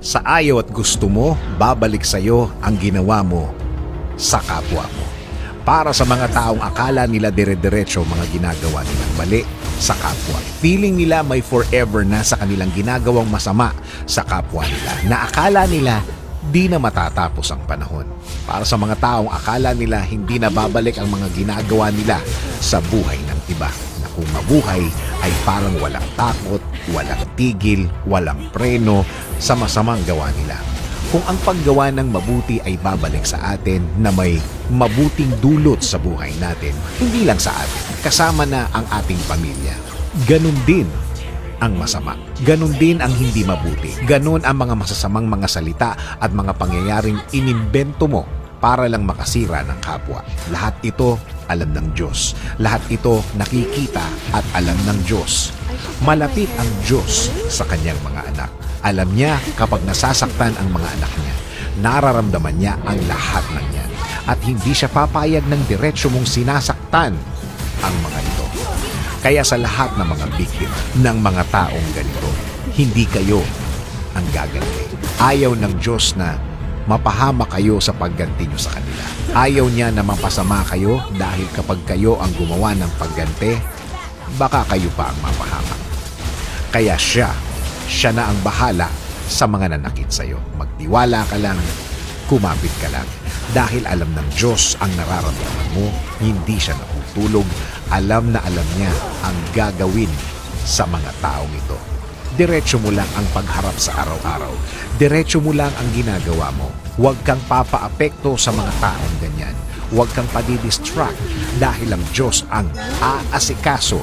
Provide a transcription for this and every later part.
Sa ayaw at gusto mo, babalik sa'yo ang ginawa mo sa kapwa mo. Para sa mga taong akala nila dire-diretso mga ginagawa nilang mali sa kapwa. Feeling nila may forever na sa kanilang ginagawang masama sa kapwa nila, na akala nila di na matatapos ang panahon. Para sa mga taong akala nila hindi na babalik ang mga ginagawa nila sa buhay ng iba, na kung mabuhay ay parang walang takot, walang tigil, walang preno sa masamang gawa nila. Kung ang paggawa ng mabuti ay babalik sa atin na may mabuting dulot sa buhay natin, hindi lang sa atin, kasama na ang ating pamilya. Ganun din ang masama. Ganun din ang hindi mabuti. Ganun ang mga masasamang mga salita at mga pangyayaring inimbento mo para lang makasira ng kapwa. Lahat ito alam ng Diyos. Lahat ito nakikita at alam ng Diyos. Malapit ang Diyos sa kanyang mga anak. Alam niya kapag nasasaktan ang mga anak niya. Nararamdaman niya ang lahat ng yan. At hindi siya papayag ng diretso mong sinasaktan ang mga ito. Kaya sa lahat ng mga biktima ng mga taong ganito, hindi kayo ang gaganti. Ayaw ng Diyos na mapahama kayo sa pagganti nyo sa kanila. Ayaw niya na mapasama kayo dahil kapag kayo ang gumawa ng pagganti, baka kayo pa ang mapahama. Kaya siya na ang bahala sa mga nanakit sa'yo. Magtiwala ka lang, kumapit ka lang. Dahil alam ng Diyos ang nararamdaman mo, hindi siya natutulog. Alam na alam niya ang gagawin sa mga taong ito. Diretso mo lang ang pagharap sa araw-araw. Diretso mo lang ang ginagawa mo. Huwag kang papaapekto sa mga taong ganyan. Huwag kang padidistract dahil ang Diyos ang aasikaso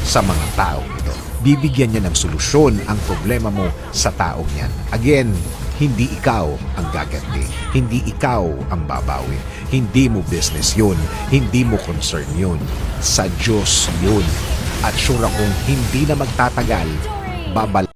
sa mga taong ito. Bibigyan niya ng solusyon ang problema mo sa taong yan. Again, hindi ikaw ang gaganti. Hindi ikaw ang babawi. Hindi mo business yun. Hindi mo concern yun. Sa Diyos yun. At sure akong hindi na magtatagal, babalik.